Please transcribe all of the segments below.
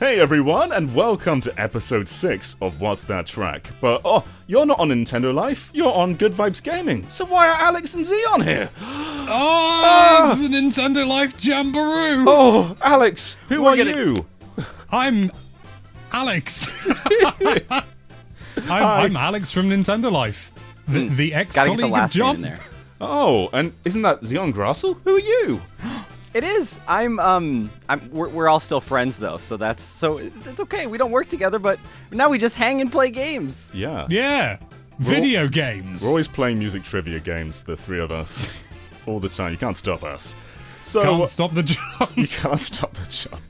Hey everyone, and welcome to episode 6 of What's That Track? But, you're not on Nintendo Life, you're on Good Vibes Gaming, so why are Alex and Xeon here? It's a Nintendo Life Jamboree! Oh, Alex, who are you? I'm Alex. I'm Alex from Nintendo Life, the Gotta get the ex-colleague of last name in John. there. Oh, and isn't that Xeon Grassel? Who are you? It is. We're all still friends though, so it's okay. We don't work together, but now we just hang and play games. Yeah. Yeah, video games. We're always playing music trivia games, the three of us. All the time, you can't stop us. So, Can't stop the John. You can't stop the John.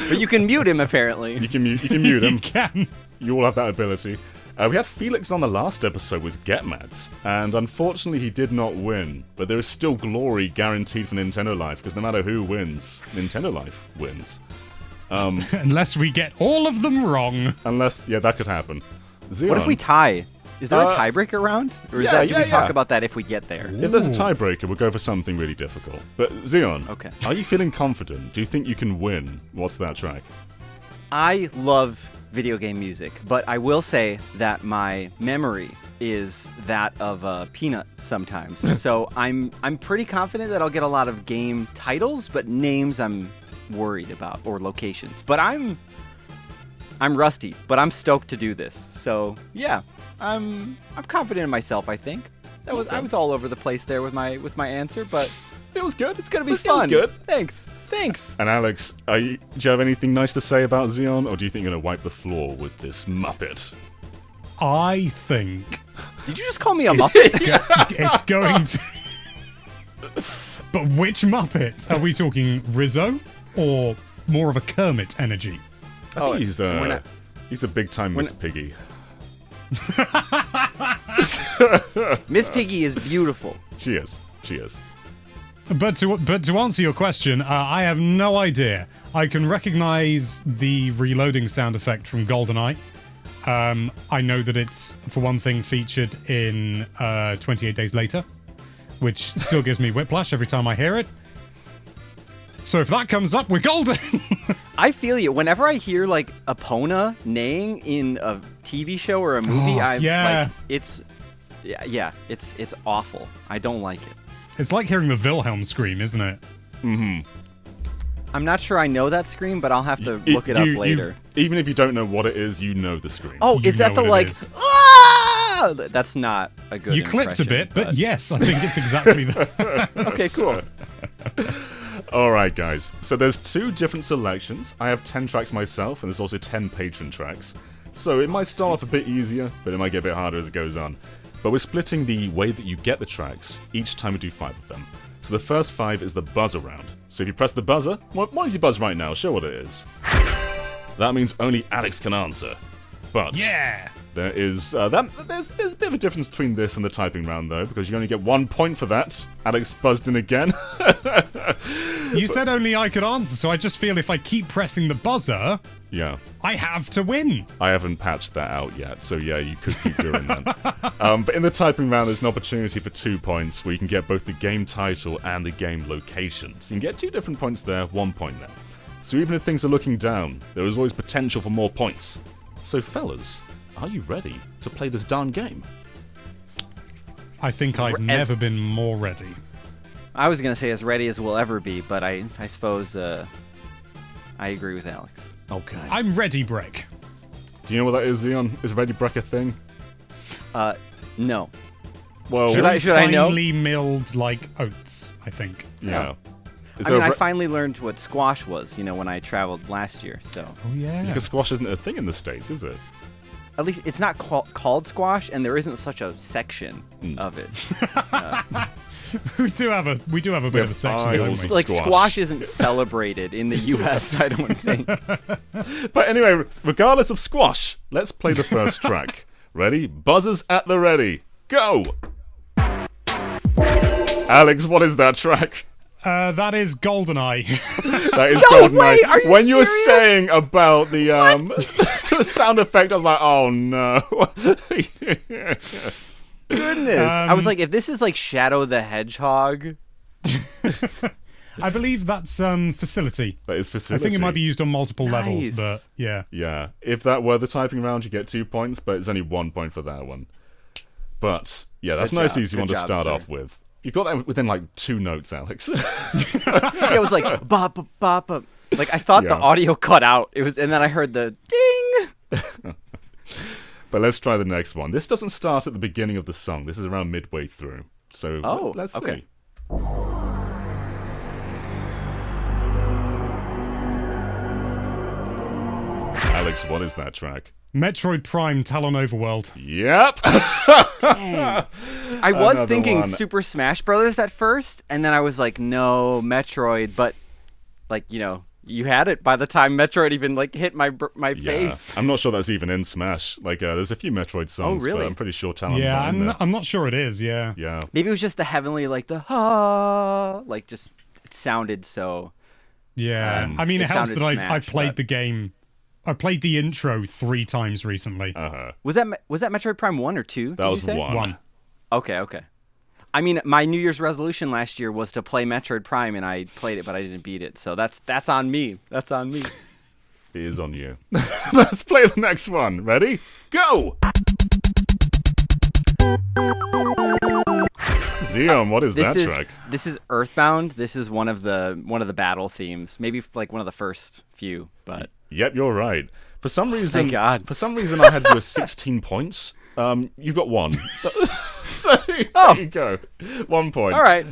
But you can mute him apparently. You can mute him. You can. You all have that ability. We had Felix on the last episode with GetMads, and unfortunately he did not win. But there is still glory guaranteed for Nintendo Life, because no matter who wins, Nintendo Life wins. Unless we get all of them wrong. Unless, that could happen. Xeon, What if we tie? Is there a tiebreaker round? Or do we talk about that if we get there? if there's a tiebreaker, we'll go for something really difficult. But Xeon, Okay. Are you feeling confident? Do you think you can win? What's that track? I love video game music, but I will say that my memory is that of a peanut sometimes. So I'm pretty confident that I'll get a lot of game titles, but names I'm worried about, or locations. But I'm rusty, but I'm stoked to do this. So yeah, I'm confident in myself. I think I was all over the place there with my answer, but It was good. it's gonna be It was fun. good. Thanks. And Alex, do you have anything nice to say about Xeon, or do you think you're going to wipe the floor with this Muppet? I think Did you just call me a muppet? it's going to. But which Muppet? Are we talking Rizzo or more of a Kermit energy? I think he's when I- he's a big time Miss Piggy. Miss Piggy is beautiful. She is. But to answer your question, I have no idea. I can recognize the reloading sound effect from GoldenEye. I know that it's, for one thing, featured in 28 Days Later, which still gives me whiplash every time I hear it. So if that comes up, we're golden! I feel you. Whenever I hear like Epona neighing in a TV show or a movie, it's awful. I don't like it. It's like hearing the Wilhelm scream, isn't it? I'm not sure I know that scream, but I'll have to look it up later. Even if you don't know what it is, you know the scream. Oh, You is that know the what it like? is. Ah! That's not a good. You clipped a impression, bit, but yes, I think it's exactly that. Okay, cool. Alright guys, so there's 2 different selections. I have 10 tracks myself, and there's also 10 patron tracks. So it might start off a bit easier, but it might get a bit harder as it goes on. But we're splitting the way that you get the tracks each time we do 5 of them. So the first 5 is the buzzer round. So if you press the buzzer, why don't you buzz right now, show what it is. That means only Alex can answer. But Yeah! there is there's a bit of a difference between this and the typing round though, because you only get 1 point for that. Alex buzzed in again. You said only I could answer, so I just feel if I keep pressing the buzzer, Yeah. I have to win. I haven't patched that out yet, so yeah, you could keep doing that. But in the typing round, there's an opportunity for 2 points where you can get both the game title and the game location. So you can get 2 different points there, 1 point there. So even if things are looking down, there is always potential for more points. So fellas, are you ready to play this darn game? I think I've never been more ready. I was gonna say as ready as we'll ever be, but I suppose I agree with Alex. Okay. I'm ready, Break. Do you know what that is, Xeon? Is Ready Breck a thing? No. Well, Should I know? Finely milled like oats, I think. yeah. Is I there mean, a I bre- finally learned what squash was, when I traveled last year. So Oh yeah. Because squash isn't a thing in the States, is it? at least it's not called squash, and there isn't such a section of it. we do have a bit of a section. eyes don't of we? Like Squash. squash isn't celebrated in the U.S. I don't think. But anyway, regardless of squash, let's play the first track. Ready? Buzzers at the ready. Go! Alex, what is that track? That is GoldenEye. That is No GoldenEye. way, are you When you were serious? saying about the the sound effect, I was like, oh no. Goodness. I was like, if this is like Shadow the Hedgehog. I believe that's facility. That is facility. I think it might be used on multiple levels, Nice. but yeah. Yeah, if that were the typing round, you get 2 points, but it's only 1 point for that one. But yeah, that's a Good nice, job. easy Good one to job, start sir. off with. You got that within like 2 notes, Alex. Yeah, it was like bop bop bop bop. Like I thought the Yeah. audio cut out. It was, and then I heard the ding. But let's try the next one. This doesn't start at the beginning of the song. This is around midway through. So Oh, let's see. okay. Alex, what is that track? Metroid Prime Talon Overworld. Yep. I was Another thinking one. Super Smash Brothers at first, and then I was like, no, Metroid. But like, you know, you had it by the time Metroid even like hit my Yeah. face. I'm not sure that's even in Smash. Like, there's a few Metroid songs, really? but I'm pretty sure Talon's Yeah, not in there. I'm not sure it is, yeah. Yeah. Maybe it was just the heavenly, like the ha, like just it sounded so. Yeah. I mean, it it helps sounded that Smash, I've played but- the game. I played the intro 3 times recently. Uh-huh. Was that Metroid Prime 1 or 2? That did was you say? 1. 1. Okay. I mean, my New Year's resolution last year was to play Metroid Prime, and I played it, but I didn't beat it. So that's on me. That's on me. It is on you. Let's play the next one. Ready? Go! Xeon, what is that track? This is Earthbound. This is one of the battle themes. Maybe like one of the first few, but Yep, you're right. For some reason, Thank God. For some reason, I had you as 16 points. You've got 1. So there you go. 1 point. all right.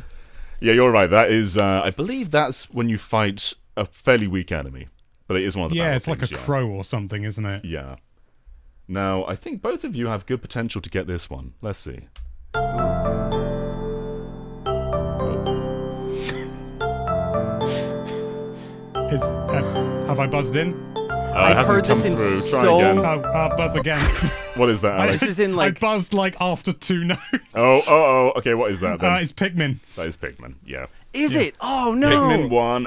Yeah, you're right. That is, I believe that's when you fight a fairly weak enemy, but it is one of the Yeah, battle it's like a themes, yeah. crow or something, isn't it? Yeah. Now, I think both of you have good potential to get this one. Let's see. Have I buzzed in? It hasn't heard come this in through. Try so- again. Oh, buzz again. What is that, Alex? This is in I like buzzed like after 2 notes. Oh. Okay, what is that then? It's Pikmin. That is Pikmin. Yeah. is it? Oh no. Pikmin 1.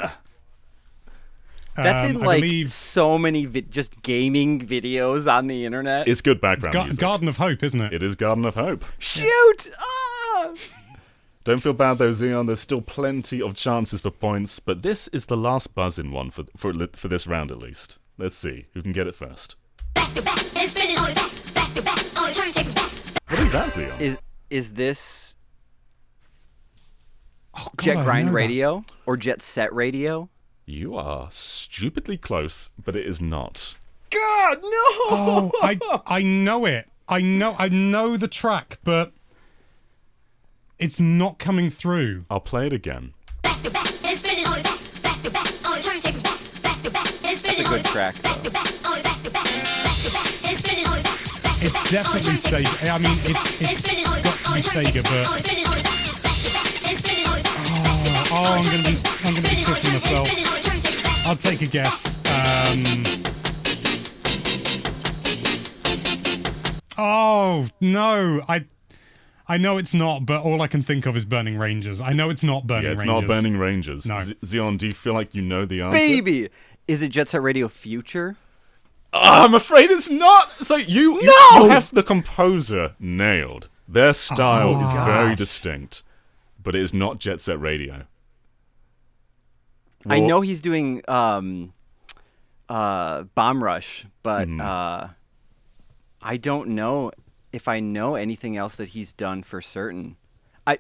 That's in I like believe so many just gaming videos on the internet. It's good background music. Garden of Hope, isn't it? It is Garden of Hope. Shoot! Ah! Don't feel bad though, Xeon. There's still plenty of chances for points, but this is the last buzz-in one for this round at least. Let's see who can get it first. Back to back, and spinning on it back to back, on the turntables back. What is that, Xeon? Is this Oh, God, Jet I Grind know that. Radio or Jet Set Radio? You are stupidly close, but it is not. God, no! Oh, I know it. I know the track, but it's not coming through. I'll play it again. Back to back, and spinning on it back to back, on the turntables back to back, and spinning That's a on good it track, back to back, on it back to back, and spinning on it back to It's back, definitely on the turntables Sega. I mean, it's spinning on it got to on be the Sega, turntables, on but it spinning on it back to back, and spinning on it oh, I'm gonna be cooking myself. spinning on the turntables back. I'll take a guess. Oh no, I know it's not, but all I can think of is Burning Rangers. I know it's not Burning Yeah, it's Rangers. not Burning Rangers. No. Xeon, do you feel like you know the answer? Baby! Is it Jet Set Radio Future? I'm afraid it's not. So you have the composer nailed. Their style is very distinct, but it is not Jet Set Radio. I Well, know he's doing Bomb Rush, but I don't know if I know anything else that he's done for certain.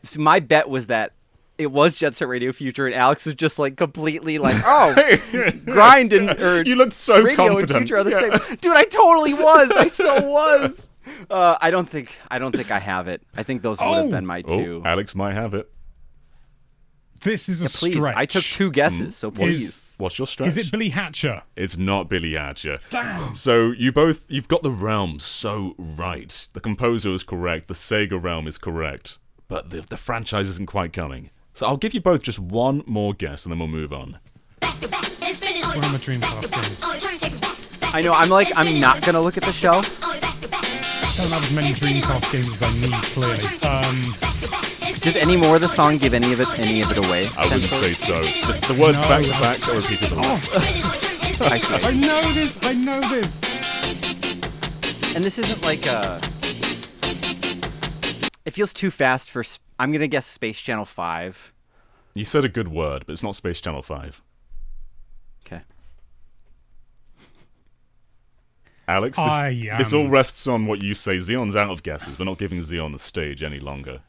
So my bet was that it was Jet Set Radio Future, and Alex was just like completely like, oh, Grind and or You look so Radio confident. and Future are the Yeah. same. Dude, I totally was. I so was. I don't think I have it. I think those would have been my two. Oh, Alex might have it. This is a Please, stretch. I took 2 guesses, so please. What's your stretch? Is it Billy Hatcher? It's not Billy Hatcher. Damn. So you've got the realm so right. The composer is correct. The Sega realm is correct. But the franchise isn't quite coming. So I'll give you both just one more guess, and then we'll move on. Back to back, and spinning on it Where are my back to Dreamcast back, games? on the turntables back. I know. I'm not gonna look at the shelf. On it back to back. I don't have as many Dreamcast games as I need, clearly. Does any more of the song give any of it away? I wouldn't say so. Just the words No. back to back are repeated a lot. I see. I know this. I know this. And this isn't like a. It feels too fast for. I'm gonna guess Space Channel 5. You said a good word, but it's not Space Channel 5. Okay. Alex, this all rests on what you say. Xeon's out of guesses. We're not giving Xeon the stage any longer.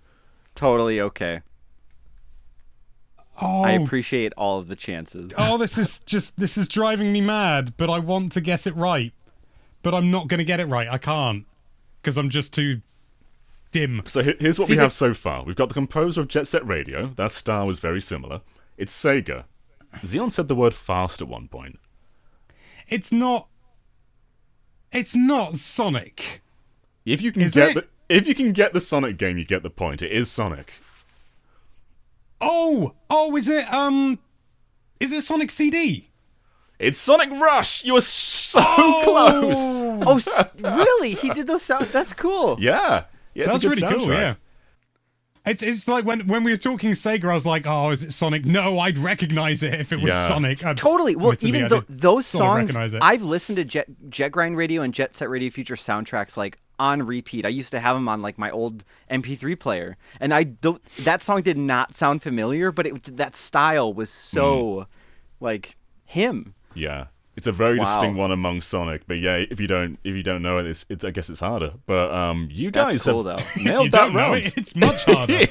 Totally okay. Oh, I appreciate all of the chances. oh, this is driving me mad. But I want to guess it right, but I'm not going to get it right. I can't because I'm just too dim. So here's what we have so far. We've got the composer of Jet Set Radio. That star was very similar. It's Sega. Xeon said the word fast at one point. It's not Sonic. If you can Is get it? if you can get the Sonic game, you get the point. It is Sonic. Oh, is it Sonic CD? It's Sonic Rush. You were so close. Oh, really? He did those sounds? That's cool. Yeah, it's That's a good really soundtrack. cool. Yeah. It's like when we were talking Sega, I was like, oh, is it Sonic? No, I'd recognize it if it was Yeah. Sonic. Totally. Well, Admittedly, even I though did those sort of songs, recognize it. I've listened to Jet Grind Radio and Jet Set Radio Future soundtracks like on repeat. I used to have them on like my old MP3 player, and that song did not sound familiar, but that style was so like him. Yeah, it's a very Wow. distinct one among Sonic. But yeah, if you don't know it, it's I guess it's harder. But you That's guys cool, have though. nailed You that don't know round. it, it's much harder.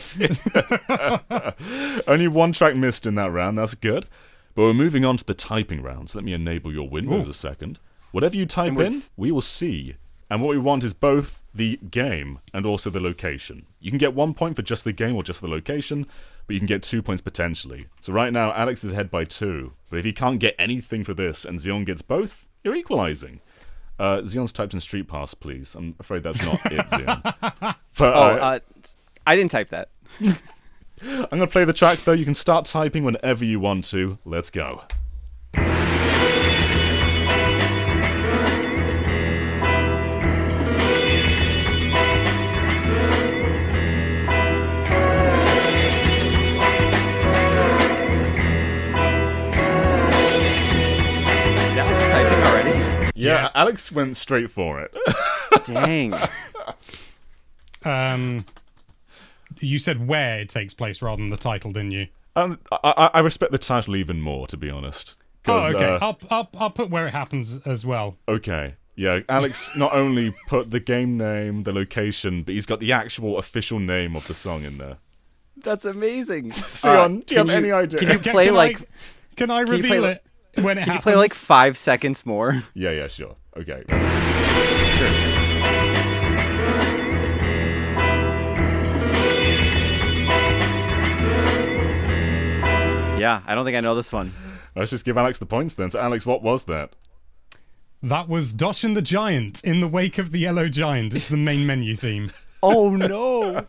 Only one track missed in that round. That's good. But we're moving on to the typing round. So let me enable your Windows a second. Whatever you type in, we will see. And what we want is both the game and also the location. You can get 1 point for just the game or just the location, but you can get 2 points potentially. So right now, Alex is ahead by 2. But if you can't get anything for this and Xeon gets both, you're equalizing. Xeon's typed in Street Pass, please. I'm afraid that's not it, Xeon. But, I didn't type that. I'm going to play the track, though. You can start typing whenever you want to. Let's go. Is Alex typing already? Yeah, Alex went straight for it. Dang. You said where it takes place rather than the title, didn't you? I respect the title even more, to be honest. Oh, 'Cause, okay. I'll put where it happens as well. Okay. Yeah, Alex not only put the game name, the location, but he's got the actual official name of the song in there. That's amazing. Sion, do you have can any idea? Can you play can like? Can I you reveal play, it when it Can you happens? play like 5 seconds more? Yeah, sure. Okay. Yeah, I don't think I know this one. Let's just give Alex the points then. So, Alex, what was that? That was Doshin the Giant in the wake of the Yellow Giant. It's the main menu theme. Oh no!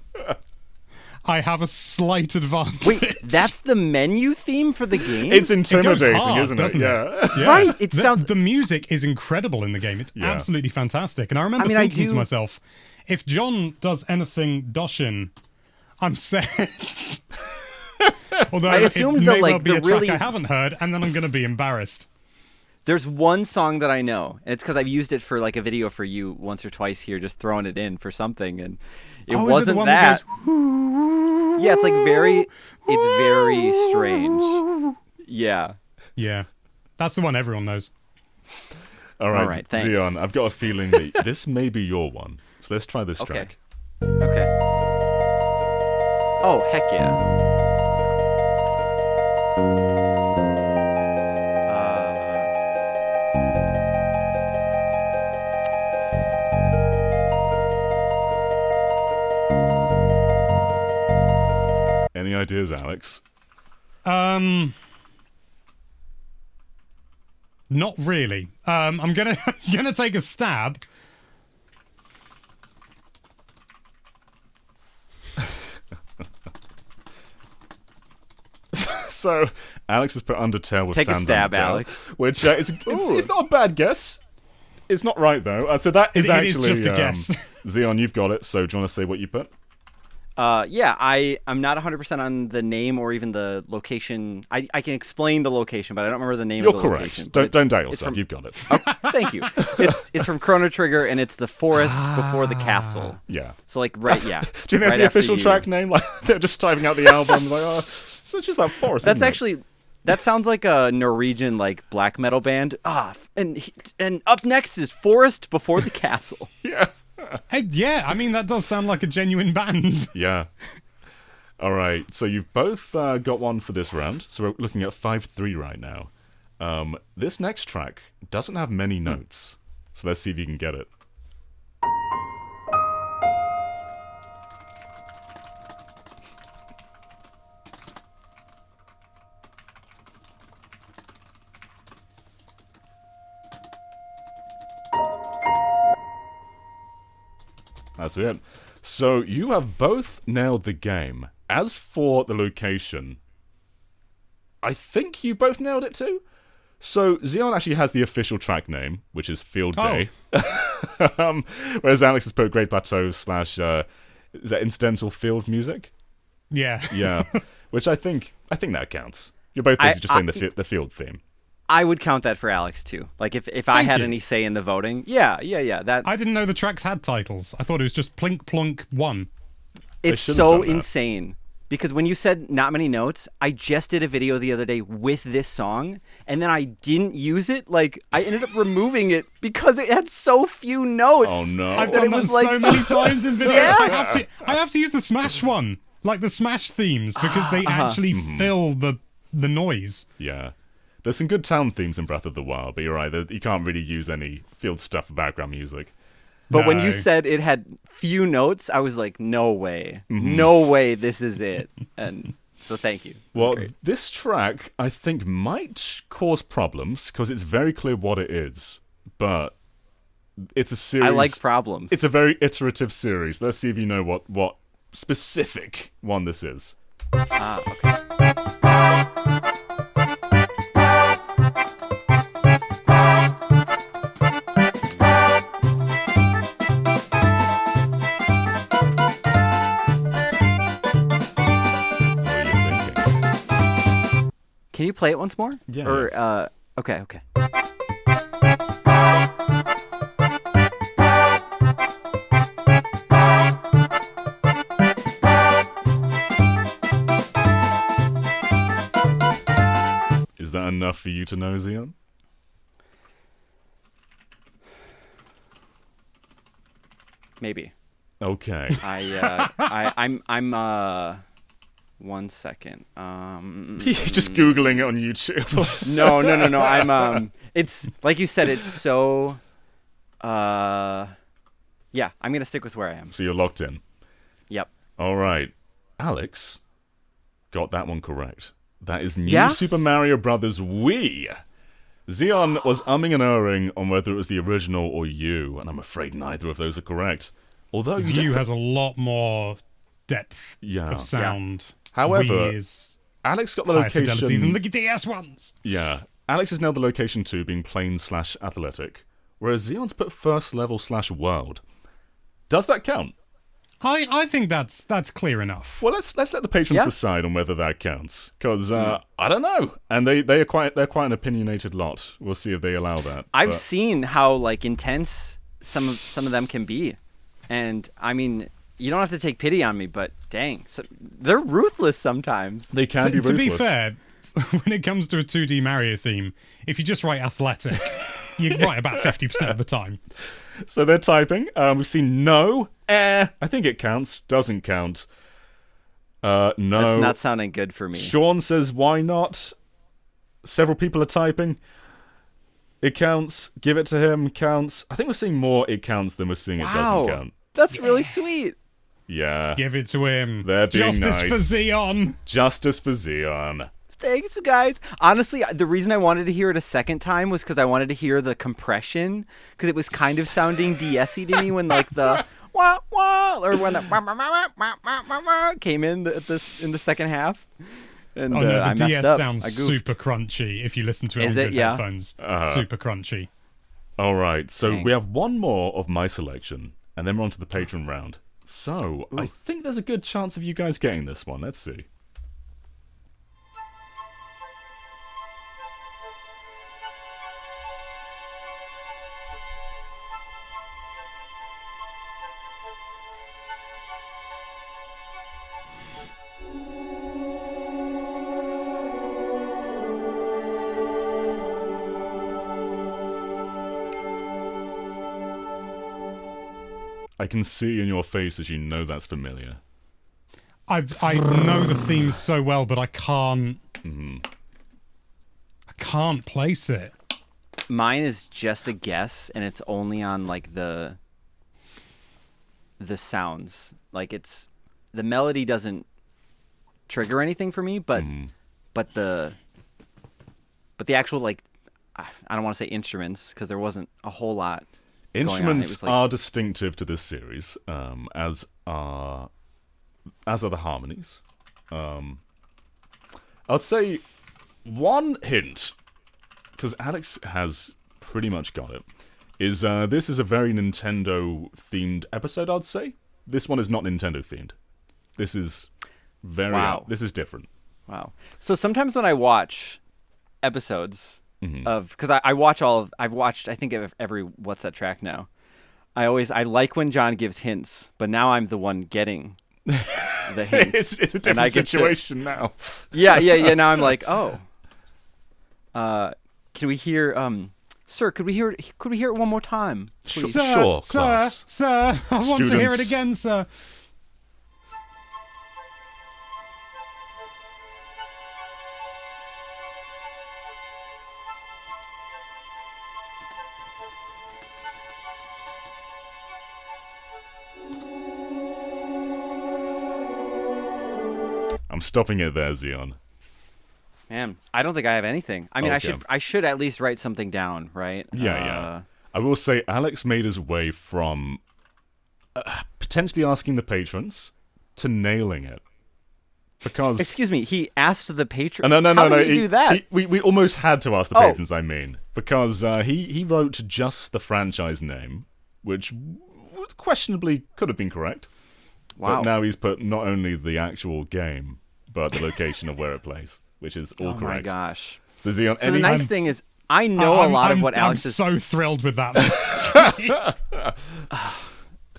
I have a slight advantage. Wait, that's the menu theme for the game? It's intimidating, hard, isn't it? doesn't it? Yeah. Yeah. Right, it the, sounds- The music is incredible in the game. It's Yeah. absolutely fantastic. And I remember I mean, I thinking to do- myself, if John does anything Doshin, I'm set. Although I assumed it that, may like, well be the a track really- I haven't heard, and then I'm going to be embarrassed. There's one song that I know, and it's because I've used it for like a video for you once or twice here, just throwing it in for something, and it Oh, is it the wasn't one that. that goes, Yeah, it's very strange. Yeah. yeah, that's the one everyone knows. All right, right, thanks. Xeon, I've got a feeling that this may be your one. So let's try this Okay. track. Okay. Oh, heck yeah. Any ideas, Alex? Not really. I'm gonna gonna take a stab. So, Alex has put Undertale with Take a Sans stab, Undertale, Alex. which it's not a bad guess. It's not right though. So that is It is actually just a guess. Xeon, you've got it. So do you want to say what you put? Yeah, I'm not 100% on the name or even the location. I can explain the location, but I don't remember the name You're of the correct. location. Don't doubt it's yourself. from- You've got it. Oh, thank you. It's from Chrono Trigger, and it's the forest before the castle. Yeah. So like right, yeah. Do you think that's right the after official you- track name? Like they're just typing out the album. Like, oh, It's just that forest. That's isn't it? actually that sounds like a Norwegian like black metal band. And up next is Forest Before the Castle. Yeah. Hey, yeah, I mean, that does sound like a genuine band. Yeah. All right. So you've both got one for this round. So we're looking at 5-3 right now. This next track doesn't have many notes. So let's see if you can get it. That's it. So you have both nailed the game. As for the location, I think you both nailed it too. So Xeon actually has the official track name, which is Field Day. Whereas Alex has put Great Plateau / is that incidental field music? Yeah. Yeah. Which I think that counts. You're both basically just saying the field theme. I would count that for Alex too. Like if I had you. any say in the voting, yeah. That I didn't know the tracks had titles. I thought it was just Plink Plunk 1. it's shouldn't have so done that. insane. Because when you said not many notes, I just did a video the other day with this song, and then I didn't use it. Like I ended up removing it because it had so few notes. Oh no. I've it done that was so like- many times in videos. Yeah. I have to use the Smash one, like the Smash themes, because they actually fill the noise. Yeah. There's some good town themes in Breath of the Wild, but you're right, you can't really use any field stuff for background music. But when you No. said it had few notes, I was like, no way. Mm-hmm. No way this is it. And so thank you. It was Well, great. this track, I think, might cause problems, because it's very clear what it is, but it's a series... I like problems. It's a very iterative series. Let's see if you know what specific one this is. Okay. What are you thinking? Can you play it once more? Yeah. Or okay. Is that enough for you to know, Xeon? Maybe. Okay. I'm 1 second. He's just Googling it on YouTube. No. It's like you said, it's so yeah, I'm gonna stick with where I am. So you're locked in. Yep. All right. Alex got that one correct. That is New Yeah? Super Mario Brothers Wii. Xeon was umming and erring on whether it was the original or U, and I'm afraid neither of those are correct. Although you View don't- has a lot more depth Yeah. of sound. However, Wii is Alex got the higher fidelity location. than the DS ones. Yeah. Alex has nailed the location 2 being plain/athletic, whereas Xeon's put first level/world. Does that count? I think that's clear enough. Well, let's let the patrons Yeah. decide on whether that counts, because I don't know, and they're quite an opinionated lot. We'll see if they allow that. I've but- seen how like intense some of them can be, and I mean, you don't have to take pity on me, but dang, they're ruthless sometimes. they can be To ruthless. be fair, when it comes to a 2D Mario theme, if you just write athletic, you're right about 50% of the time. So they're typing. We've seen no, I think it counts. Doesn't count. No. That's not sounding good for me. Sean says, why not? Several people are typing. It counts. Give it to him. Counts. I think we're seeing more it counts than we're seeing it Wow, doesn't count. that's really sweet. Yeah. Give it to him. They're being Justice for nice. Xeon. Justice for Xeon. Thanks, guys. Honestly, the reason I wanted to hear it a second time was because I wanted to hear the compression, because it was kind of sounding DS-y to me when like the wah wah or when the wah, wah, wah, wah, wah, wah, wah came in in the second half. And Oh no, I the messed DS up. sounds I goofed. super crunchy if you listen to it Is on it? good Yeah. headphones. Uh-huh. Super crunchy. All right, so Dang. we have one more of my selection, and then we're on to the patron round. So, I think there's a good chance of you guys getting this one. Let's see. I can see in your face that you know that's familiar. I know the themes so well, but I can't. I can't place it. Mine is just a guess, and it's only on like the sounds. Like it's the melody doesn't trigger anything for me, but the actual like I don't want to say instruments because there wasn't a whole lot. Instruments like- are distinctive to this series, as are the harmonies. I'd say one hint, because Alex has pretty much got it, is this is a very Nintendo-themed episode, I'd say. This one is not Nintendo-themed. This is very... Wow. This is different. Wow. So sometimes when I watch episodes of, because I've watched I think every What's That Track now. I like when John gives hints, but now I'm the one getting the hints. It's a And I different get to- situation now. Yeah. Now I'm like, oh. Can we hear? Sir, could we hear it one more time? Please? Sure, class. Sir, I want to hear it Students. again, sir. I'm stopping it there, Xeon. Man, I don't think I have anything. I mean, Okay. I should at least write something down, right? Yeah. I will say Alex made his way from potentially asking the patrons to nailing it. Because... Excuse me. He asked the patron. No. How did he do that? We almost had to ask the Oh. patrons, I mean. Because he wrote just the franchise name, which questionably could have been correct. Wow. But now he's put not only the actual game, but the location of where it plays, which is all Oh my correct. gosh. So Xeon, So the nice thing is, I know a lot of what Alex is. I'm so thrilled with that.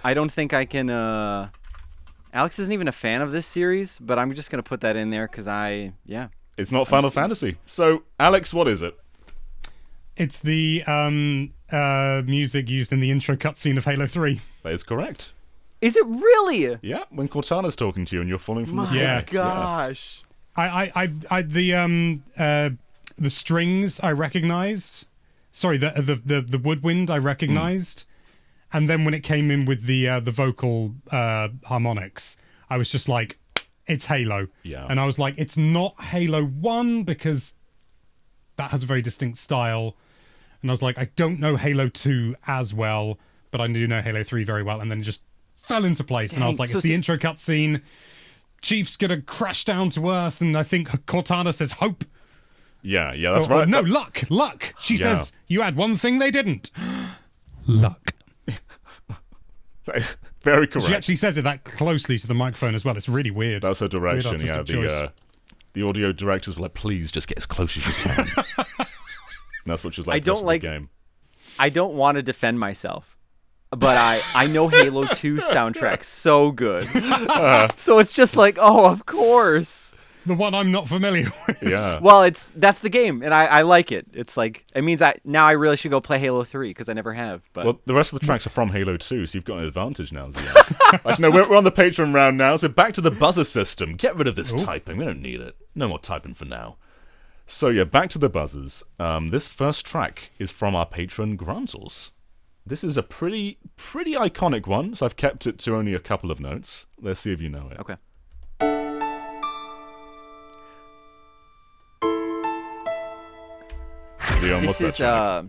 I don't think I can. Alex isn't even a fan of this series, but I'm just gonna put that in there because it's not Final Fantasy. So, Alex, what is it? It's the music used in the intro cutscene of Halo 3. That is correct. Is it really? Yeah, when Cortana's talking to you and you're falling from the sky. Yeah. Gosh. The strings I recognized. Sorry, the woodwind I recognized, and then when it came in with the vocal harmonics, I was just like, "It's Halo." Yeah. And I was like, "It's not Halo 1 because that has a very distinct style." And I was like, "I don't know Halo 2 as well, but I do know Halo 3 very well." And then it just fell into place, and I was Dang, like, so "It's the intro cutscene. Chief's gonna crash down to Earth, and I think Cortana says hope." Yeah, that's Or right. no, luck. She Yeah. says, you had one thing they didn't. Luck. That is very correct. She actually says it that closely to the microphone as well. It's really weird. That's her direction. Weird Yeah, artistic choice. the audio directors were like, please just get as close as you can. And that's what she was like. I don't the rest of like- the game. I don't want to defend myself, but I know Halo 2 soundtrack so good. So it's just like, oh, of course. The one I'm not familiar with. Yeah. Well, that's the game, and I like it. It's like, it means now I really should go play Halo 3 because I never have. But Well, the rest of the tracks are from Halo 2, so you've got an advantage now, Zion. Actually, no, we're on the Patreon round now, so back to the buzzer system. Get rid of this typing. We don't need it. No more typing for now. So, yeah, back to the buzzers. This first track is from our patron, Grantles. This is a pretty iconic one, so I've kept it to only a couple of notes. Let's see if you know it. okay. Zion, what's that track?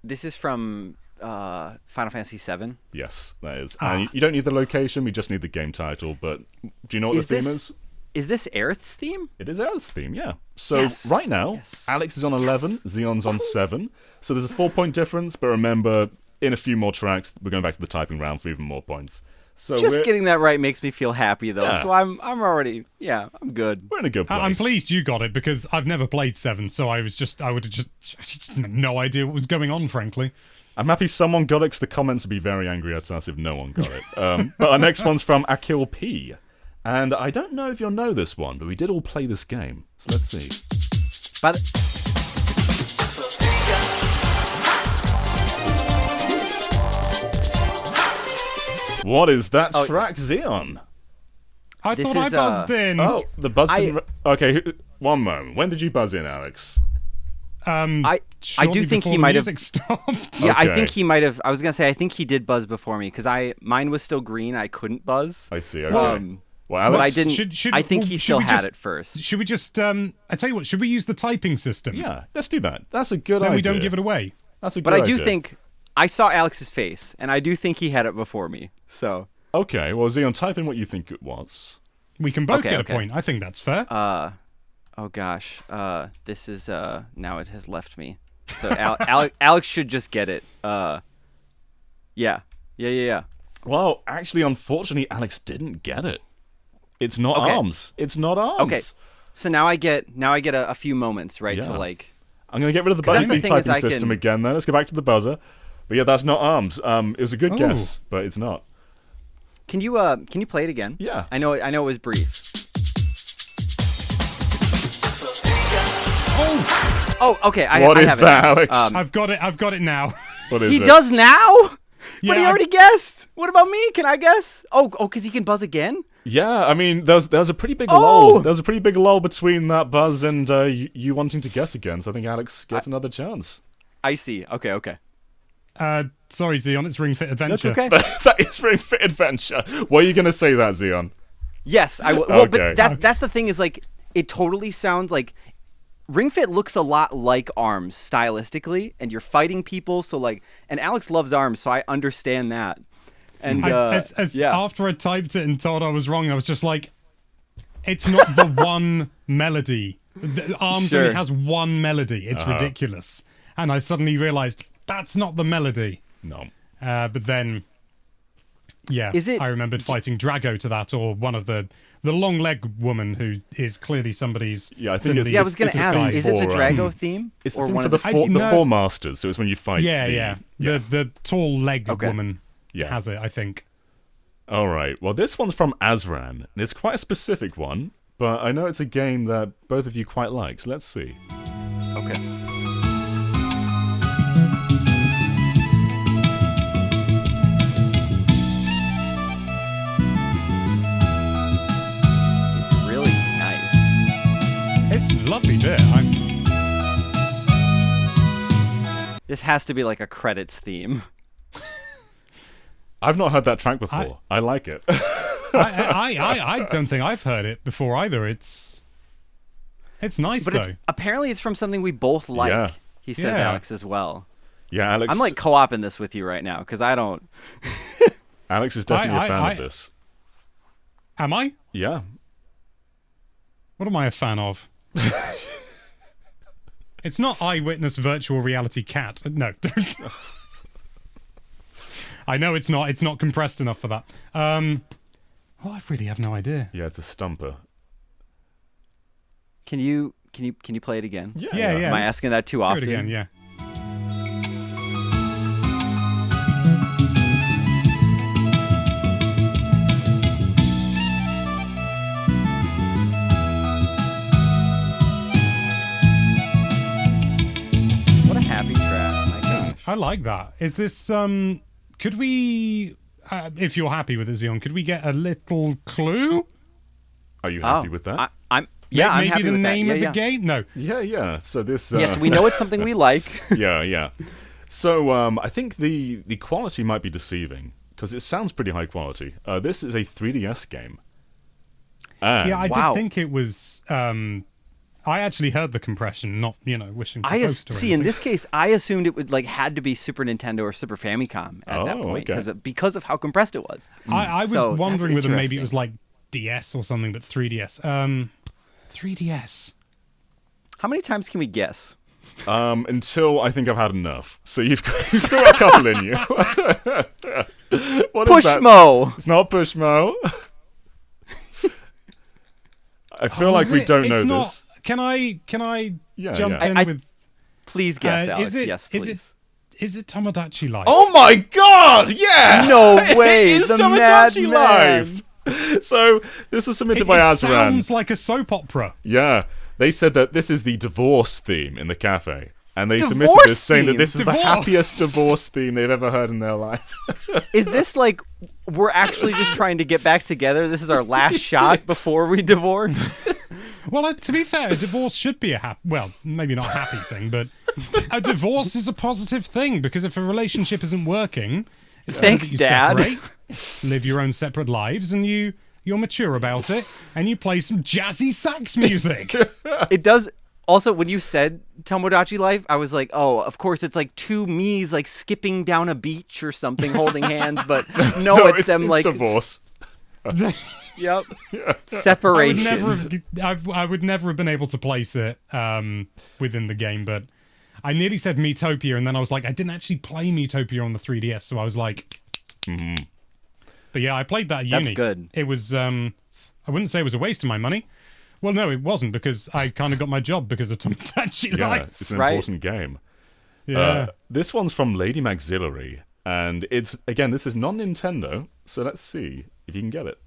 This is from Final Fantasy VII. Yes, that is. And you don't need the location, we just need the game title, but do you know what Is the theme this- is? Is this Aerith's theme? It is Earth's theme, yeah. So Yes. right now, Yes. Alex is on 11, Xeon's on 7. So there's a 4-point difference, but remember, in a few more tracks, we're going back to the typing round for even more points. So Just getting that right makes me feel happy though. Yeah. So I'm already I'm good. we're in a good place. I'm pleased you got it because I've never played 7, so I would have just no idea what was going on, frankly. I'm happy someone got it because the comments would be very angry at us if no one got it. But our next one's from Akil P. And I don't know if you'll know this one, but we did all play this game. So let's see. But What is that Oh. track, Xeon? I This thought I is, buzzed in. Oh, the buzz I- didn't... Okay, one moment. When did you buzz in, Alex? I Shortly do think before he the might have. music stopped. Yeah, I Okay. think he might have. I was gonna say I think he did buzz before me because mine was still green. I couldn't buzz. I see, okay. Um, well, but Alex... I didn't. I think he should still we had just- it first. Should we just? I tell you what. Should we use the typing system? Yeah, let's do that. That's a good Then idea. we don't give it away. That's a good But I do idea. think I saw Alex's face, and I do think he had it before me. So, Okay, well, Xeon, type in what you think it was. We can both Okay, get okay. a point. I think that's fair. oh gosh, this is now it has left me. So Alex should just get it. Yeah. Well, actually, unfortunately, Alex didn't get it. It's not Okay. arms. It's not arms. Okay. So now I get a few moments, right, to Yeah. like. I'm going to get rid of the 'Cause that's button the thing is typing I system can- again then. Let's go back to the buzzer. But yeah, that's not arms. It was a good Oh. guess, but it's not. Can you play it again? Yeah. I know it was brief. Oh, okay. What I is have it that, now. Alex? I've got it. I've got it now. What is He it? does now? Yeah, But he I- already guessed. What about me? Can I guess? Oh, because he can buzz again? Yeah, I mean, there's a pretty big Oh! lull. There's a pretty big lull between that buzz and you wanting to guess again. So I think Alex gets another chance. I see. Okay. Sorry, Xeon. It's Ring Fit That's Adventure. okay. That is Ring Fit Adventure. Why are you going to say that, Xeon? Yes, I will. Well, Okay. but that's the thing is like it totally sounds like Ring Fit looks a lot like Arms stylistically, and you're fighting people. So like, and Alex loves Arms, so I understand that. And yeah, After I typed it and told I was wrong, I was just like, it's not the one melody. The Arms Sure. only has one melody. It's ridiculous. And I suddenly realized that's not the melody. No. But then, yeah, Is it- I remembered fighting Drago to that, or one of the long leg woman who is clearly somebody's. Yeah, I think thin it's- lead. yeah. I was gonna it's the ask, theme is it the for, Drago theme It's the or thing one for of the the? four, the no. four masters. So it's when you fight. Yeah. The tall legged Okay. woman Yeah. has it, I think. All right. Well, this one's from Azran, and it's quite a specific one, but I know it's a game that both of you quite like. So let's see. Okay. It's really nice. It's a lovely bit. This has to be like a credits theme. I've not heard that track before. I like it. I don't think I've heard it before either. It's nice But though. apparently it's from something we both like. Yeah. He says Yeah. Alex as well. Yeah, Alex. I'm like co-oping this with you right now because I don't. Alex is definitely a fan I- of this. Am I? Yeah. What am I a fan of? It's not Eyewitness Virtual Reality Cat. No, don't. I know it's not. It's not compressed enough for that. Oh, I really have no idea. Yeah, it's a stumper. Can you play it again? Yeah. Yeah. Am I let's asking that too hear often? It again, yeah. What a happy track! My gosh. I like that. Is this could we if you're happy with it, Xeon, could we get a little clue? Are you happy with that? I'm yeah. I'm Maybe happy the with that. name Yeah, of the yeah. game? No. Yeah. So this. Yes, we know it's something we like. Yeah. So I think the quality might be deceiving because it sounds pretty high quality. This is a 3DS game. And Yeah, I Wow. did think it was I actually heard the compression, not, wishing to boast or See, in anything. this case, I assumed it would like had to be Super Nintendo or Super Famicom at that Oh, point okay. because of how compressed it was. I was So, that's wondering whether maybe it interesting. was like DS or something, but 3DS. 3DS. How many times can we guess? until I think I've had enough. So you've still got a couple in you. What is that? Pushmo. It's not Pushmo. I feel like Is we it? don't know It's not- this. Can I Yeah, jump yeah. in I- with Please guess, Alex. is it Yes, please. is it Tomodachi Life? Oh my god! Yeah! No way, It is the Tomodachi madman. Life! So, this was submitted it by Azran. sounds like a soap opera. Yeah. They said that this is the divorce theme in the cafe. And they submitted Divorce this saying that theme? this is the Divorce. happiest divorce theme they've ever heard in their life. Is this like we're actually just trying to get back together. This is our last shot before we divorce. Well, to be fair, a divorce should be a happy, well, maybe not a happy thing, but a divorce is a positive thing because if a relationship isn't working, it's better Thanks, that you Dad. separate, live your own separate lives, and you're mature about it, and you play some jazzy sax music. It does. Also, when you said Tomodachi Life, I was like, oh, of course, it's like two me's like skipping down a beach or something, holding hands. But no, it's them it's like divorce. Yep. I Separation. I would never have been able to place it within the game, but I nearly said Miitopia, and then I was like, I didn't actually play Miitopia on the 3DS, so I was like, But yeah, I played that at uni. That's good. It was, I wouldn't say it was a waste of my money. Well, no, it wasn't, because I kind of got my job because of Tomodachi Yeah, Life. it's an Right. important game. Yeah. This one's from Lady Maxillary, and it's, again, this is non-Nintendo, so let's see if you can get it.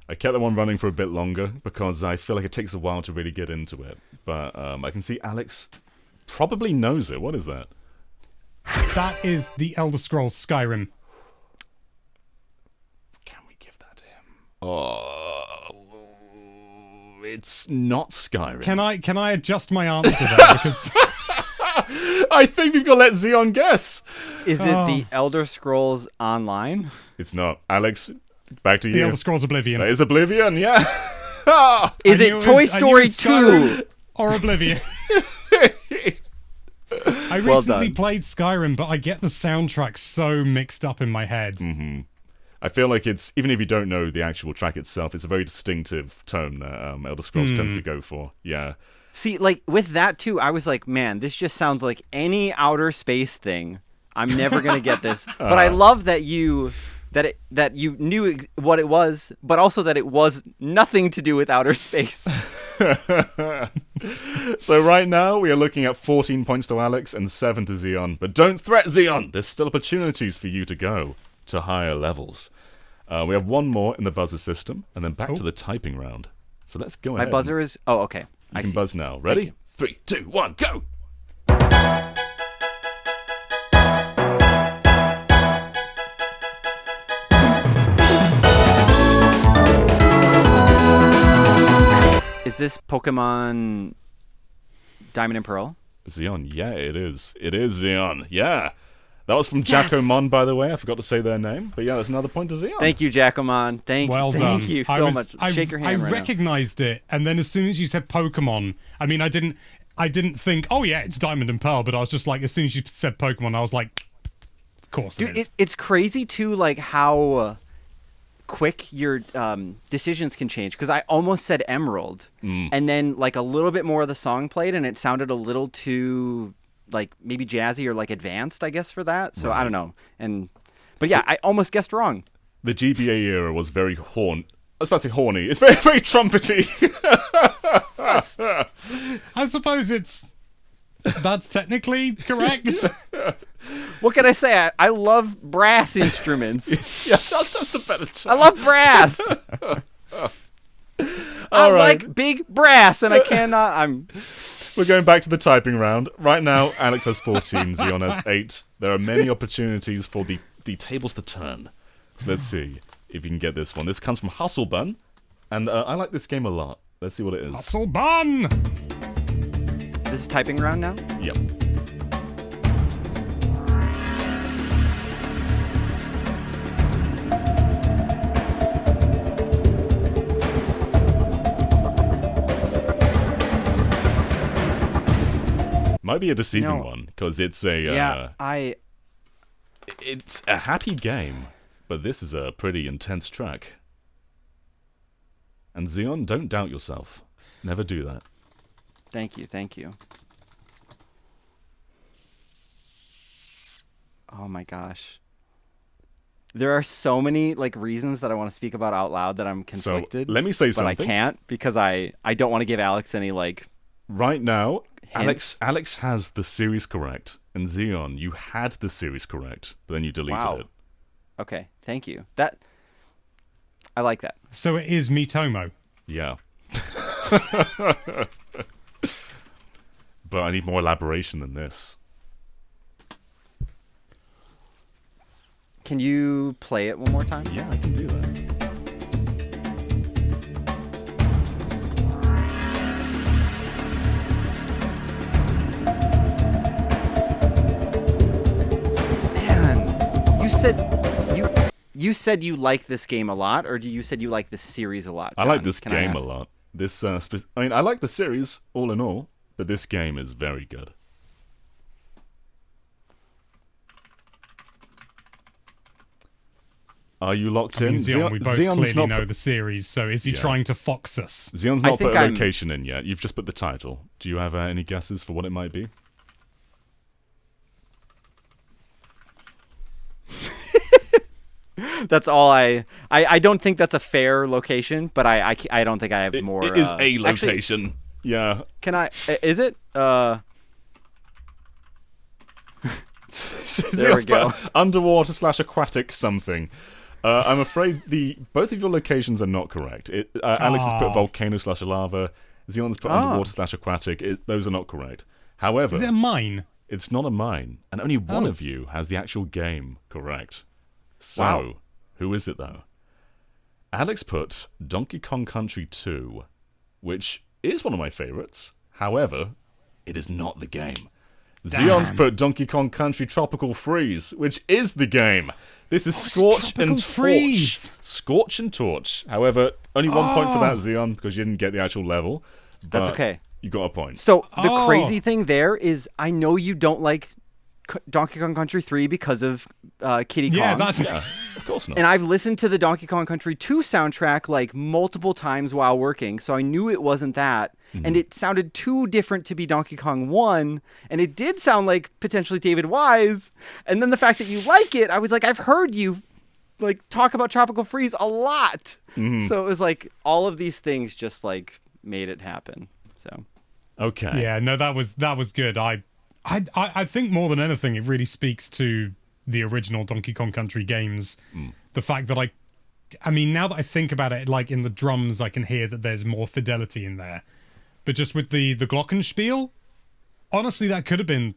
I kept that one running for a bit longer because I feel like it takes a while to really get into it. But I can see Alex probably knows it. What is that? That is the Elder Scrolls Skyrim. Can we give that to him? Oh, it's not Skyrim. Can I adjust my answer there? Because I think we've got to let Xeon guess. Is it the Elder Scrolls Online? It's not. Alex, back to the you. Elder Scrolls Oblivion. That is Oblivion, yeah. Is I it knew Toy I knew Story was Skyrim 2? or Oblivion? I Well recently done. played Skyrim, but I get the soundtrack so mixed up in my head. I feel like it's, even if you don't know the actual track itself, it's a very distinctive tone that Elder Scrolls tends to go for. Yeah. See, like with that too, I was like, man, this just sounds like any outer space thing. I'm never gonna get this. But I love that you knew what it was, but also that it was nothing to do with outer space. So right now we are looking at 14 points to Alex and 7 to Xeon. But don't threat Xeon! There's still opportunities for you to go to higher levels. We have one more in the buzzer system, and then back to the typing round. So let's go My ahead. buzzer is. Oh, okay. You I can see. buzz now. Ready? 3, 2, 1, go! Is this Pokemon Diamond and Pearl? Xeon, yeah, it is. It is Xeon, yeah. That was from Jacomon, by the way. I forgot to say their name. But yeah, that's another point to Xeon. Thank you, Jacomon. Thank Done. you I so was- much. I, Shake your I hand right now. recognized it, and then as soon as you said Pokemon, I mean, I didn't think, oh yeah, it's Diamond and Pearl, but I was just like, as soon as you said Pokemon, I was like, of course Dude, it is. it's crazy too, like how quick your decisions can change. Because I almost said Emerald, and then like a little bit more of the song played, and it sounded a little too like maybe jazzy or like advanced, I guess, for that. So I don't know. But yeah, I almost guessed wrong. The GBA era was very I was about to say horny. It's very, very trumpety. I suppose that's technically correct. What can I say? I love brass instruments. Yeah, that's the better term. I love brass. I All right. like big brass, and I cannot. We're going back to the typing round. Right now, Alex has 14, Xeon has 8. There are many opportunities for the tables to turn. So let's see if you can get this one. This comes from Hustle Bun, and I like this game a lot. Let's see what it is. Hustle Bun! This is typing round now. Yep. Might be a deceiving No. one because it's a Yeah, it's a happy game, but this is a pretty intense track. And Xeon, don't doubt yourself. Never do that. Thank you, thank you. Oh my gosh. There are so many like reasons that I want to speak about out loud that I'm conflicted. let me say but something. I can't because I don't want to give Alex any like. Right now, Hints? Alex has the series correct, and Xeon, you had the series correct, but then you deleted Wow. it. Okay, thank you. That I like that. So it is Mitomo. Yeah. But I need more elaboration than this. Can you play it one more time? Yeah, I can do that. Man, you said you like this game a lot, or you said you like this series a lot? I like John? this Can I game a ask? lot. This, I mean, I like the series all in all, but this game is very good. Are you locked I mean, in? Xeon, we both Xeon's clearly not know put, the series, so is he Yeah. trying to fox us? Xeon's I not think put a I'm- location in yet. You've just put the title. Do you have any guesses for what it might be? That's all I don't think that's a fair location, but I don't think I have more. It is a actually, location. Yeah. can I? Is it? There we Xeon's put go. Underwater / aquatic something. I'm afraid both of your locations are not correct. Alex has put Aw. volcano / lava. Xeon's put underwater / aquatic. Those are not correct. However, Is it a mine? it's not a mine, and only one Oh. of you has the actual game correct. So, Wow. who is it though? Alex put Donkey Kong Country 2, which is one of my favorites. However, it is not the game. Xeon's put Donkey Kong Country Tropical Freeze, which is the game. This is Scorch and Tropical Torch. Freeze? Scorch and Torch. However, only 1 point for that, Xeon, because you didn't get the actual level. That's but okay. You got a point. So the Oh. crazy thing there is, I know you don't like Donkey Kong Country 3 because of Kitty Kong. Yeah, that's Yeah, of course not. And I've listened to the Donkey Kong Country 2 soundtrack like multiple times while working, so I knew it wasn't that. And it sounded too different to be Donkey Kong 1, and it did sound like potentially David Wise. And then the fact that you like it, I was like, I've heard you like talk about Tropical Freeze a lot. So it was like all of these things just like made it happen. So Okay. Yeah, no, that was good. I think more than anything, it really speaks to the original Donkey Kong Country games. The fact that I mean, now that I think about it, like in the drums, I can hear that there's more fidelity in there. But just with the glockenspiel, honestly, that could have been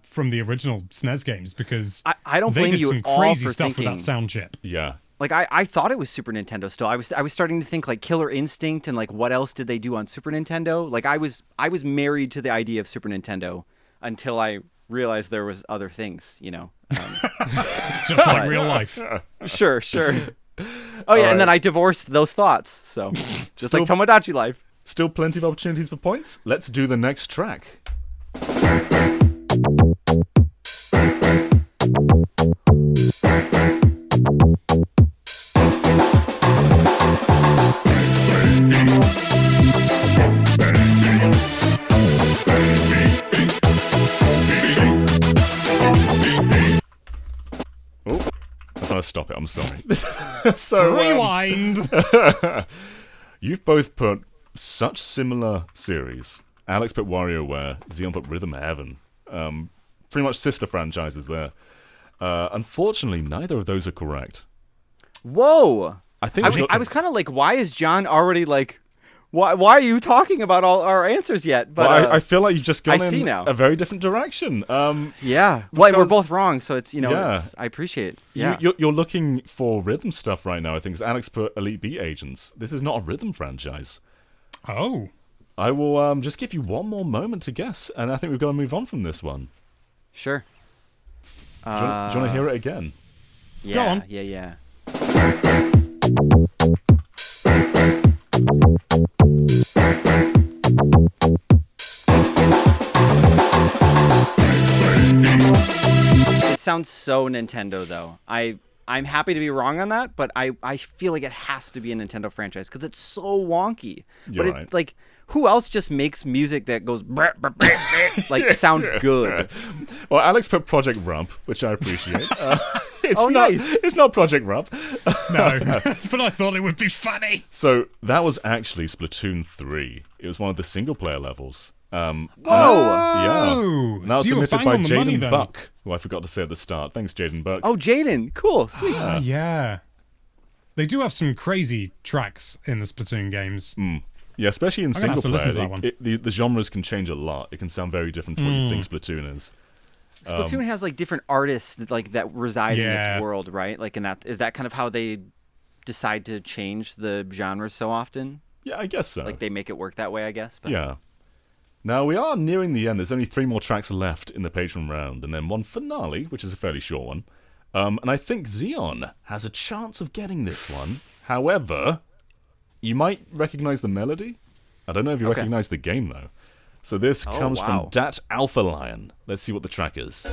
from the original SNES games because I don't they blame did you some at all crazy for stuff with thinking. that sound chip. Yeah. Like I thought it was Super Nintendo still. I was starting to think like Killer Instinct and like what else did they do on Super Nintendo? Like I was married to the idea of Super Nintendo until I realized there was other things, you know. Just like real life. Sure. Oh yeah, and then I divorced those thoughts. So just like Still- Tomodachi Life. Still plenty of opportunities for points. Let's do the next track. Oh, I gotta stop it. I'm sorry. So Rewind. you've both put such similar series. Alex put WarioWare, Xeon put Rhythm Heaven. Pretty much sister franchises there. Unfortunately, neither of those are correct. Whoa. I think I was kind of like, why is John already like, why are you talking about all our answers yet? But Well, I feel like you've just gone I see in now. a very different direction. yeah, well, we're because- both wrong, so it's Yeah. it's, I appreciate it. Yeah, You're looking for rhythm stuff right now, I think, 'cause Alex put Elite Beat Agents. This is not a rhythm franchise. Oh. I will just give you one more moment to guess, and I think we've got to move on from this one. sure. Do you want to hear it again? Yeah, on. yeah. It sounds so Nintendo though. I'm happy to be wrong on that, but I feel like it has to be a Nintendo franchise because it's so wonky. You're but right. it's like, who else just makes music that goes brr, brr, brr, brr, like sound good? Well, Alex put Project Rump, which I appreciate. It's Oh, not. nice. It's not Project Rob. No, but I thought it would be funny. So that was actually Splatoon 3. It was one of the single player levels. Oh, Oh, And that was so you were submitted bang by on the money Jaden then. Buck, who I forgot to say at the start. Thanks, Jaden Buck. oh, Jaden, cool, sweet. Yeah. They do have some crazy tracks in the Splatoon games. Yeah, especially in I'm gonna have single to listen player, to that one. the genres can change a lot. It can sound very different to what you think Splatoon is. Splatoon has like different artists that reside in Yeah. its world, right? Like, is that kind of how they decide to change the genres so often? Yeah, I guess so. Like they make it work that way, I guess. But Yeah. Now, we are nearing the end. There's only 3 more tracks left in the patron round, and then one finale, which is a fairly short one. And I think Xeon has a chance of getting this one. However, you might recognize the melody. I don't know if you Okay. recognize the game, though. So this Oh, comes wow. from Dat Alpha Lion. Let's see what the track is.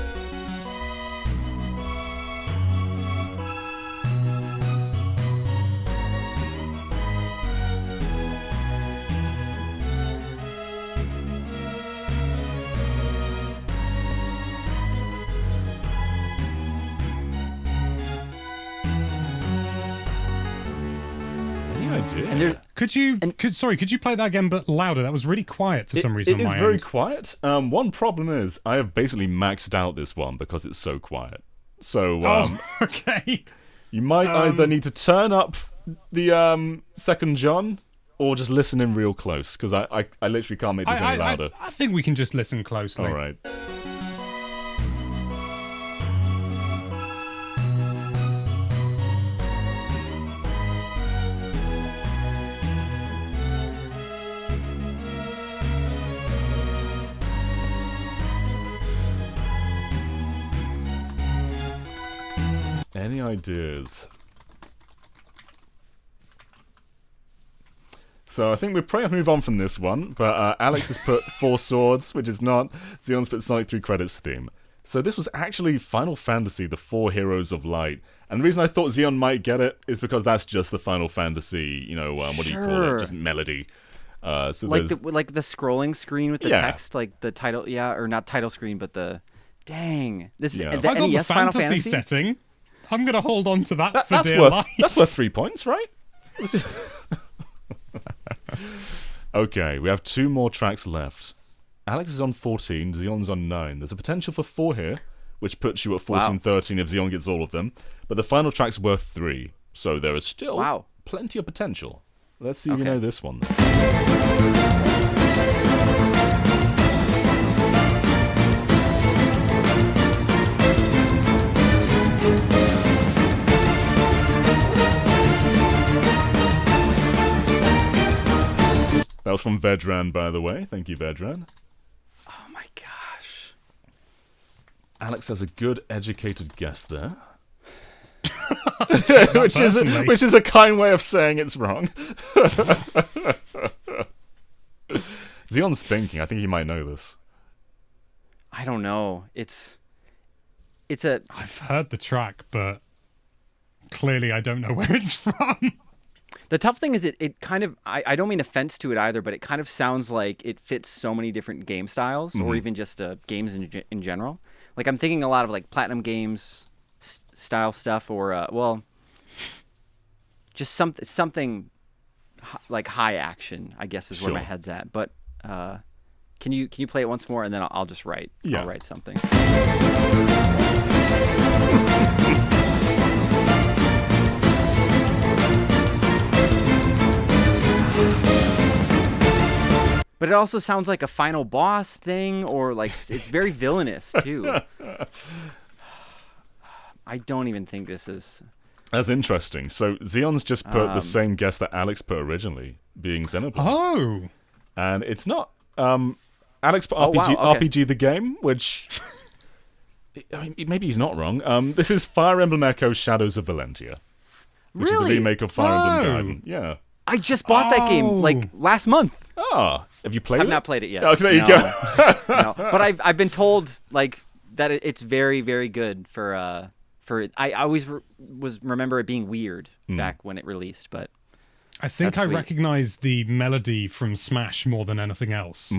Any idea? and there's Could you play that again but louder? That was really quiet for some reason It on is my very end. quiet. One problem is I have basically maxed out this one because it's so quiet. So Oh, okay. you might either need to turn up the second John or just listen in real close because I literally can't make this any louder. I think we can just listen closely. All right. Any ideas? So I think we're probably going to move on from this one, but Alex has put Four Swords, which is not. Xeon's put Sonic 3 credits theme. So this was actually Final Fantasy, the Four Heroes of Light. And the reason I thought Xeon might get it is because that's just the Final Fantasy, what do you call Sure. it? Just melody. So like there's... the scrolling screen with the Yeah. text, like the title, or not title screen, but the dang. This Yeah. is I got the NES Final fantasy Fantasy. setting. I'm going to hold on to that for that's dear worth life. that's worth 3 points, right? Okay, we have 2 more tracks left. Alex is on 14, Xeon's on 9. There's a potential for 4 here, which puts you at 14, Wow. 13 if Xeon gets all of them. But the final track's worth 3, so there is still Wow. plenty of potential. Let's see if you Okay. know this one. That was from Vedran, by the way. Thank you, Vedran. Oh my gosh. Alex has a good, educated guess there. personally. which is a kind way of saying it's wrong. Xeon's thinking. I think he might know this. I don't know. It's a I've heard the track, but clearly I don't know where it's from. The tough thing is it kind of, I don't mean offense to it either, but it kind of sounds like it fits so many different game styles or even just games in general. Like I'm thinking a lot of like Platinum Games style stuff or, just something like high action, I guess is where my Sure. head's at. But can you play it once more and then I'll just write. Yeah. I'll write something. But it also sounds like a final boss thing, or like it's very villainous too. I don't even think this is. That's interesting. So Xeon's just put the same guess that Alex put originally, being Xenoblade. Oh, And it's not. Alex put Oh, RPG, wow, okay. RPG the game, which... I mean, maybe he's not wrong. This is Fire Emblem Echo Shadows of Valentia. Which is the Really? remake of Fire Emblem Oh. Gaiden. Yeah. I just bought that game like last month. Ah, have you played I've it? not played it yet. Oh, there you No, go. no. But I've been told like that it's very very good for. I always remember it being weird back when it released, but I think That's I sweet. recognize the melody from Smash more than anything else.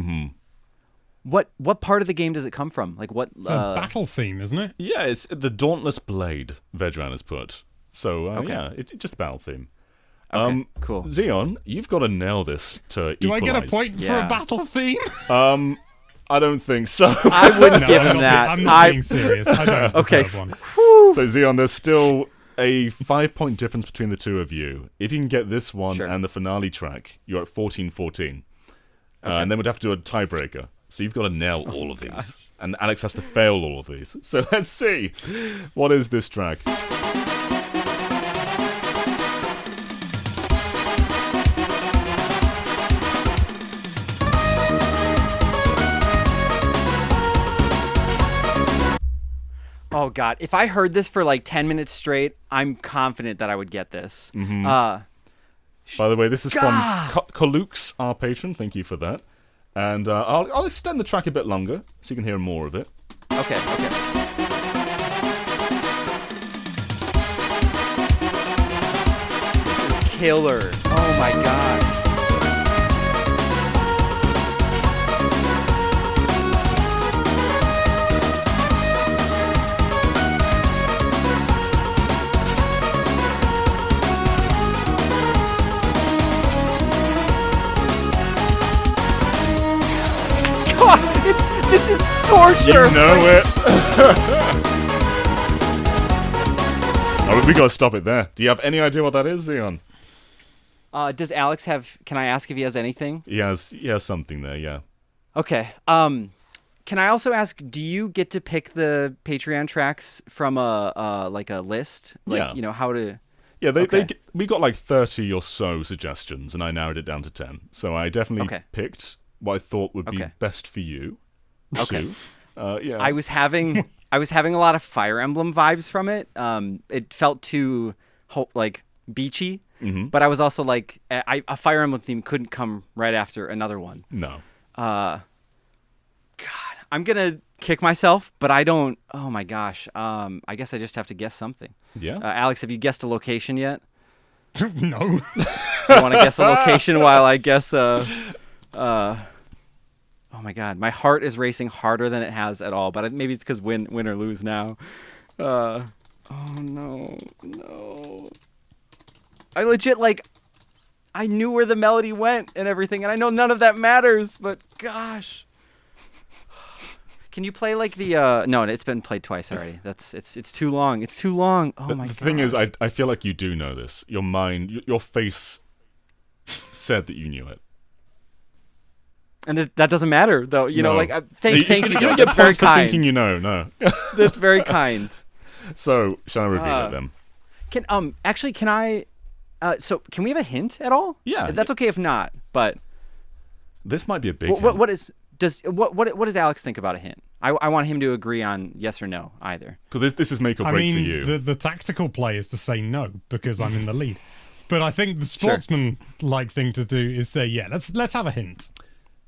What part of the game does it come from? Like what? It's a battle theme, isn't it? Yeah, it's the Dauntless Blade, Vedran has put. So, Okay. yeah, it's just battle theme. Okay, cool. Xeon, you've got to nail this to Do I get a equalize. point for Yeah. a battle theme? I don't think so. I wouldn't No, give I'm him not, that. I'm not being serious. I don't Okay. deserve one. So, Xeon, there's still a 5-point difference between the two of you. If you can get this one Sure. and the finale track, you're at 14-14. And then we'd have to do a tiebreaker. So you've got to nail all of these. And Alex has to fail all of these. So let's see. What is this track? Oh God! If I heard this for like 10 minutes straight, I'm confident that I would get this. By the way, this is from Kolux, our patron. Thank you for that. And I'll extend the track a bit longer so you can hear more of it. Okay. This is killer. Oh my God. God, this is torture. You know it. Oh, we gotta stop it there. Do you have any idea what that is, Xeon? Does Alex have? Can I ask if he has anything? He has something there, yeah. Okay. Can I also ask? Do you get to pick the Patreon tracks from a like a list? Like, Yeah. You know how to. Yeah, Okay. we got like 30 or so suggestions, and I narrowed it down to 10. So I definitely Okay. picked what I thought would be Okay. best for you. Okay. Too. Yeah. I was having a lot of Fire Emblem vibes from it. It felt too like beachy, but I was also like, a Fire Emblem theme couldn't come right after another one. No. God, I'm gonna kick myself, but I don't. Oh my gosh. I guess I just have to guess something. Yeah. Alex, have you guessed a location yet? No. You want to guess a location while I guess? Oh my God, my heart is racing harder than it has at all. But maybe it's because win or lose now. Oh no. I legit I knew where the melody went and everything, and I know none of that matters. But gosh, can you play like the? No, it's been played twice already. It's too long. It's too long. Oh my The God. thing is, I feel like you do know this. Your mind, your face said that you knew it. And that doesn't matter though. You know, No. thank you. You don't get That's very points for kind. thinking you know, no. That's very kind. So, shall I reveal it then? Can I? So can we have a hint at all? Yeah. That's okay if not. But This might be a big what hint. what does Alex think about a hint? I want him to agree on yes or no either. 'Cause this is make or I break for mean, you. the tactical play is to say no because I'm in the lead. But I think the sportsman-like thing to do is say, yeah, let's have a hint.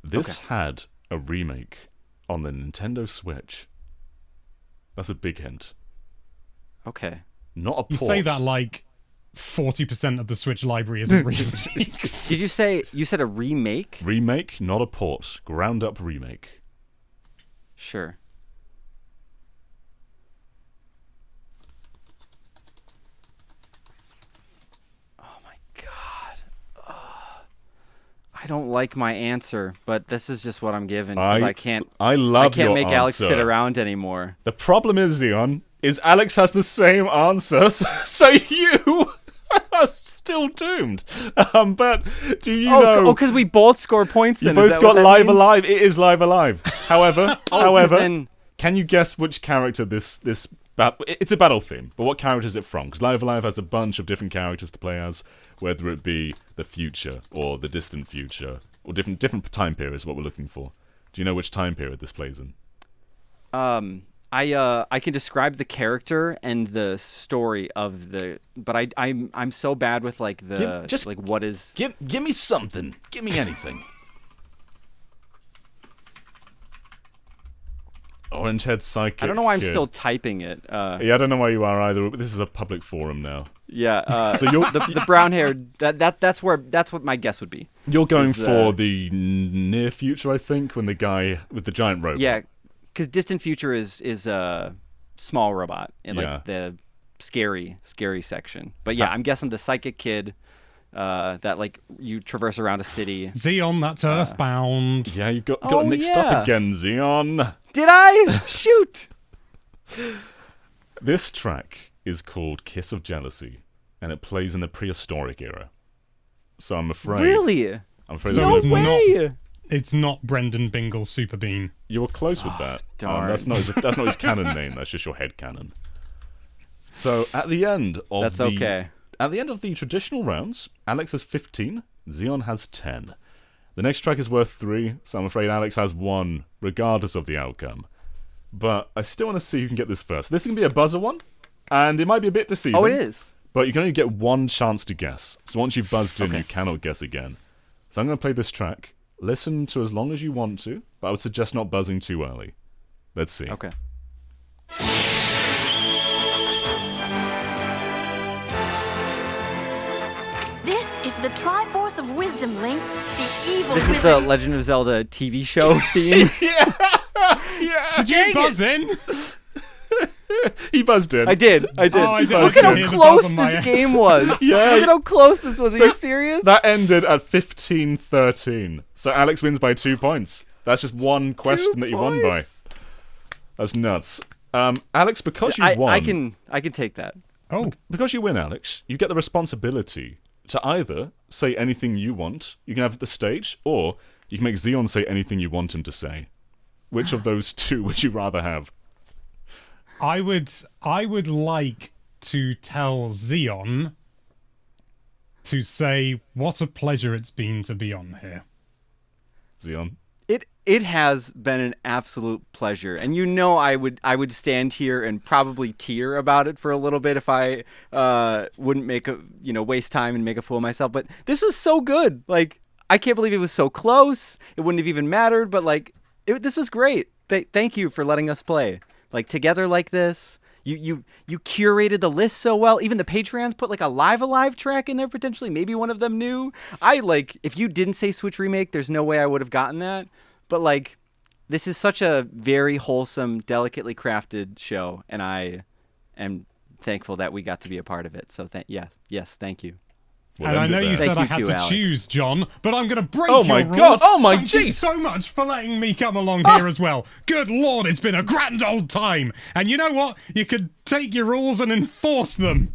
This had a remake on the Nintendo Switch. That's a big hint. Okay. Not a port. You say that like 40% of the Switch library is a remake. Did you said a remake? Remake, not a port. Ground up remake. Sure. Oh my God. I don't like my answer, but this is just what I'm given because I can't. I love I can't your make Alex answer. sit around anymore. The problem is, Xeon, is Alex has the same answer, so you are still doomed. But do you know? because we both score points. You Then. Is both that got what that Live means? Alive. It is Live Alive. However, then- can you guess which character this it's a battle theme, but what character is it from? Because Live Alive has a bunch of different characters to play as, whether it be the future or the distant future or different time periods. What we're looking for. Do you know which time period this plays in? I can describe the character and the story of the, but I'm so bad with like the what is. Give me something. Give me anything. Orange Head Psychic. I don't know why I'm Kid. still typing it. Yeah, I don't know why you are either. But this is a public forum now. Yeah. So you're the brown hair. That's what my guess would be. you're going is, for the near future, I think, when the guy with the giant robot. Yeah, because distant future is a small robot in like Yeah. the scary section. But yeah, I'm guessing the psychic kid that like you traverse around a city. Xeon, that's Earthbound. Yeah, you got Oh, it mixed yeah. up again, Xeon. Did I? Shoot. This track is called Kiss of Jealousy, and it plays in the prehistoric era. So I'm afraid. Really? I'm afraid So No it's not- way. It's not Brendan Bingle's Super Bean. you were close with that. darn. That's not his canon name. That's just your head canon. So at the end of That's the okay. at the end of the traditional rounds, Alex has 15, Xeon has 10. The next track is worth 3, so I'm afraid Alex has 1, regardless of the outcome. But I still want to see who can get this first. This is going to be a buzzer one, and it might be a bit deceiving. Oh, it is. But you can only get 1 chance to guess. So once you've buzzed in, you cannot guess again. So I'm going to play this track. Listen to as long as you want to, but I would suggest not buzzing too early. Let's see. Okay. This is the Triforce of Wisdom, Link. The evil This is wizard. the Legend of Zelda TV show theme. Did you buzz in? He buzzed in. I did. Oh, I did. Look I at how hear the close buzz on my this end. game was. Yeah. Look at how close this was. Are you serious? That ended at 15-13. So Alex wins by 2 points. That's just one question that you won by. points. That's nuts. Alex, because you won, I can take that. Oh, because you win, Alex, you get the responsibility to either say anything you want, you can have the stage, or you can make Xeon say anything you want him to say. Which of those two would you rather have? I would like to tell Xeon to say what a pleasure it's been to be on here. Xeon? It has been an absolute pleasure, and you know I would stand here and probably tear about it for a little bit if I wouldn't waste time and make a fool of myself. But this was so good. Like, I can't believe it was so close. It wouldn't have even mattered. But like, this was great. Thank you for letting us play like together like this. You curated the list so well. Even the Patreons put like a Live Alive track in there potentially. Maybe one of them knew. If you didn't say Switch Remake, there's no way I would have gotten that. But like, this is such a very wholesome, delicately crafted show, and I am thankful that we got to be a part of it. So yes, thank you. We'll And I end it know you there. said Thank I you had too, to Alex. choose, John, but I'm going to break Oh your my rules. God. Oh my Thank you jeez. so much for letting me come along here as well. Good Lord, it's been a grand old time. And you know what? You could take your rules and enforce them.